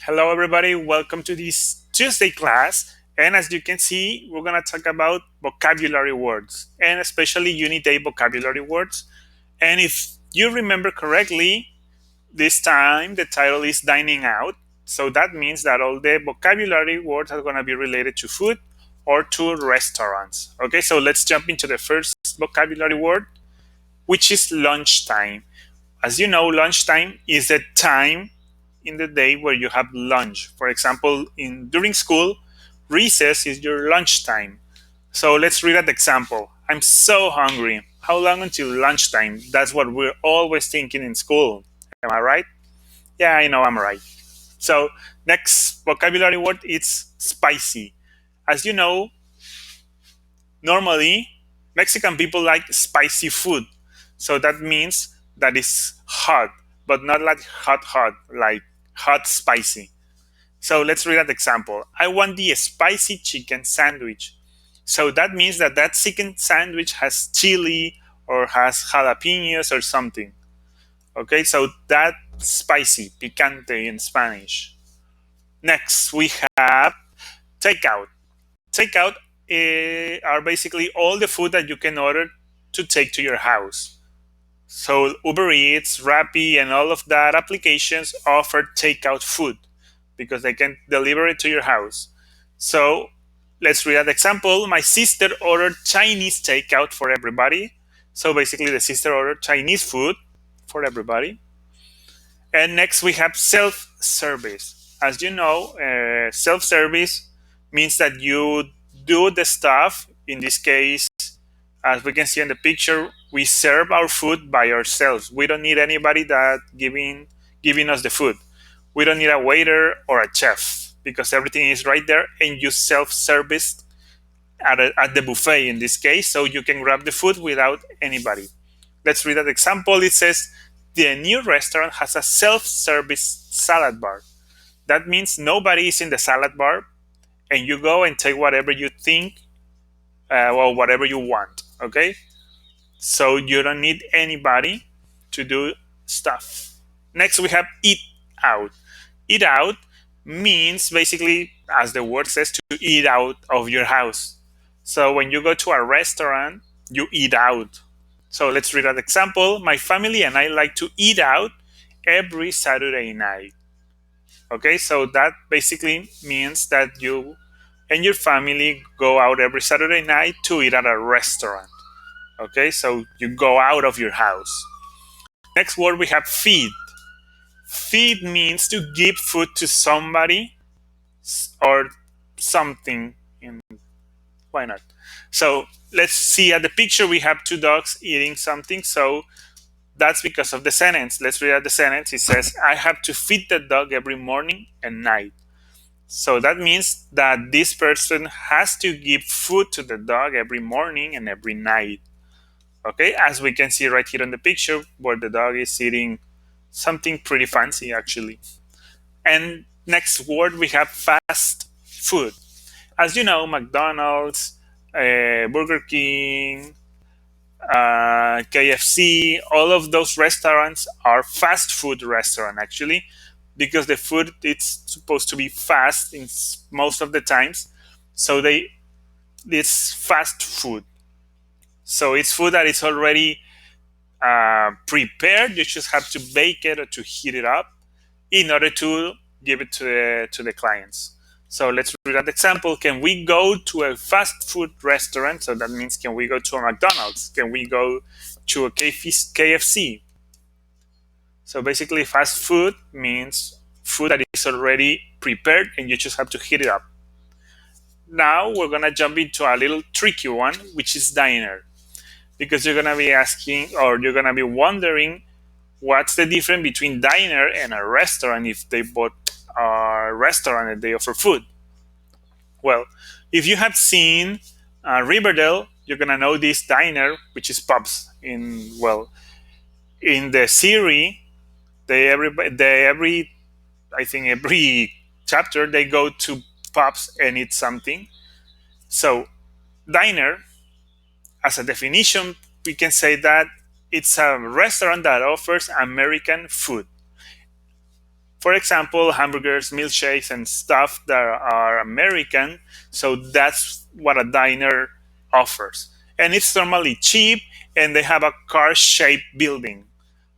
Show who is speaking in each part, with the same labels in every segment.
Speaker 1: Hello, everybody. Welcome to this Tuesday class. And as you can see, we're going to talk about vocabulary words and especially Unit A vocabulary words. And if you remember correctly, this time the title is Dining Out. So that means that all the vocabulary words are going to be related to food or to restaurants. Okay, so let's jump into the first vocabulary word, which is lunchtime. As you know, lunchtime is the time in the day where you have lunch. For example, in during school, recess is your lunchtime. So let's read an example. I'm so hungry. How long until lunchtime? That's what we're always thinking in school. Am I right? Yeah, I know I'm right. So next vocabulary word is spicy. As you know, normally Mexican people like spicy food. So that means that it's hot, but not like hot, like hot spicy. So let's read that example. I want the spicy chicken sandwich. So that means that that chicken sandwich has chili or has jalapenos or something. Okay, so that spicy, picante in Spanish. Next, we have takeout. Takeout are basically all the food that you can order to take to your house. So Uber Eats, Rappi, and all of that applications offer takeout food because they can deliver it to your house. So let's read an example. My sister ordered Chinese takeout for everybody. So basically, the sister ordered Chinese food for everybody. And next, we have self service. As you know, self service means that you do the stuff. In this case, as we can see in the picture, we serve our food by ourselves. We don't need anybody that giving us the food. We don't need a waiter or a chef because everything is right there and you self-service at the buffet in this case, so you can grab the food without anybody. Let's read that example. It says the new restaurant has a self-service salad bar. That means nobody is in the salad bar, and you go and take whatever you think, or whatever you want. Okay, so you don't need anybody to do stuff. Next, we have eat out. Eat out means basically, as the word says, to eat out of your house. So when you go to a restaurant, you eat out. So let's read an example. My family and I like to eat out every Saturday night. Okay, so that basically means that you and your family go out every Saturday night to eat at a restaurant. Okay, so you go out of your house. Next word we have feed. Feed means to give food to somebody or something. In why not? So let's see at the picture we have two dogs eating something. So that's because of the sentence. Let's read out the sentence. It says, I have to feed the dog every morning and night. So that means that this person has to give food to the dog every morning and every night. Okay, as we can see right here in the picture where the dog is eating something pretty fancy actually. And next word we have fast food. As you know, McDonald's, Burger King, KFC, all of those restaurants are fast food restaurant actually, because the food it's supposed to be fast in most of the times. So it's fast food. So it's food that is already prepared. You just have to bake it or to heat it up in order to give it to the clients. So let's read that example. Can we go to a fast food restaurant? So that means can we go to a McDonald's? Can we go to a KFC? So basically, fast food means food that is already prepared and you just have to heat it up. Now we're gonna jump into a little tricky one, which is diner, because you're gonna be asking or you're gonna be wondering what's the difference between diner and a restaurant if they both are a restaurant and they offer food. Well, if you have seen Riverdale, you're gonna know this diner, which is pubs. In the series, every I think every chapter they go to pubs and eat something. So diner, as a definition, we can say that it's a restaurant that offers American food. For example, hamburgers, milkshakes, and stuff that are American. So that's what a diner offers. And it's normally cheap, and they have a car shaped building.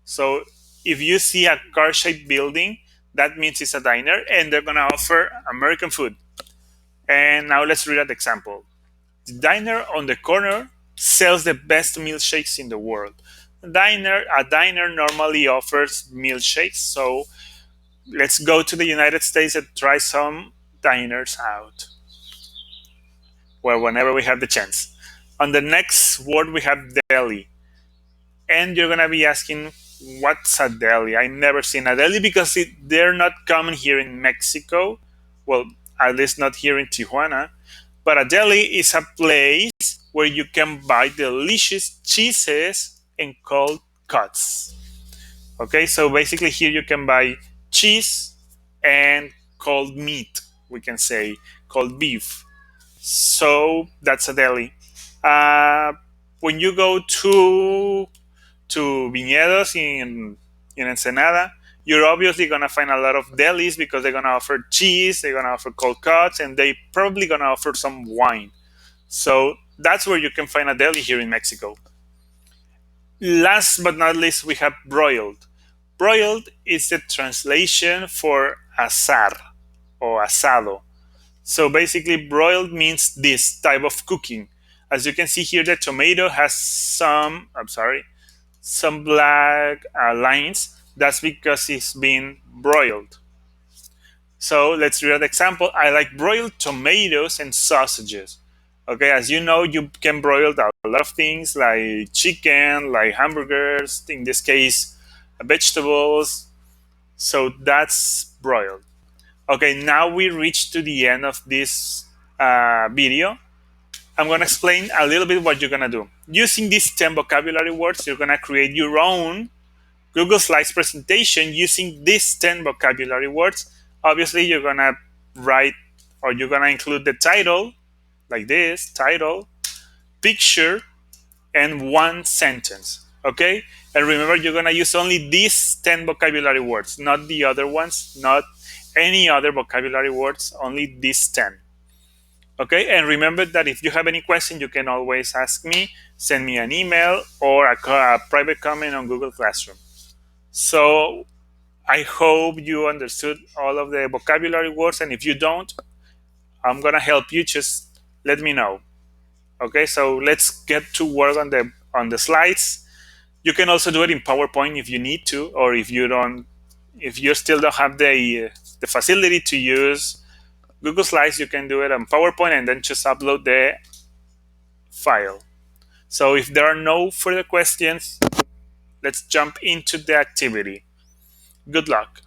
Speaker 1: So if you see a car shaped building, that means it's a diner, and they're going to offer American food. And now let's read an example. The diner on the corner sells the best milkshakes in the world. A diner normally offers milkshakes, so let's go to the United States and try some diners out. Well, whenever we have the chance. On the next word, we have deli. And you're going to be asking, what's a deli? I've never seen a deli because they're not common here in Mexico. Well, at least not here in Tijuana. But a deli is a place where you can buy delicious cheeses and cold cuts. Okay, so basically here you can buy cheese and cold meat, we can say, cold beef. So that's a deli. Uh, when you go to Viñedos in Ensenada, you're obviously gonna find a lot of delis because they're gonna offer cheese, they're gonna offer cold cuts, and they probably gonna offer some wine. So that's where you can find a deli here in Mexico. Last but not least, we have broiled. Broiled is the translation for asar or asado. So basically, broiled means this type of cooking. As you can see here, the tomato has some black lines. That's because it's been broiled. So let's read an example. I like broiled tomatoes and sausages. Okay, as you know, you can broil a lot of things like chicken, like hamburgers, in this case, vegetables. So that's broiled. Okay, now we reach to the end of this video. I'm going to explain a little bit what you're going to do. Using these 10 vocabulary words, you're going to create your own Google Slides presentation using these 10 vocabulary words. Obviously, you're going to write or you're going to include the title, like this, title, picture, and one sentence. Okay? And remember, you're going to use only these 10 vocabulary words, not the other ones, not any other vocabulary words, only these 10. Okay, and remember that if you have any question, you can always ask me, send me an email or a private comment on Google Classroom. So I hope you understood all of the vocabulary words, and if you don't, I'm gonna help you. Just let me know. Okay, so let's get to work on the slides. You can also do it in PowerPoint if you need to, or if you still don't have the facility to use Google Slides, you can do it on PowerPoint and then just upload the file. So if there are no further questions, let's jump into the activity. Good luck.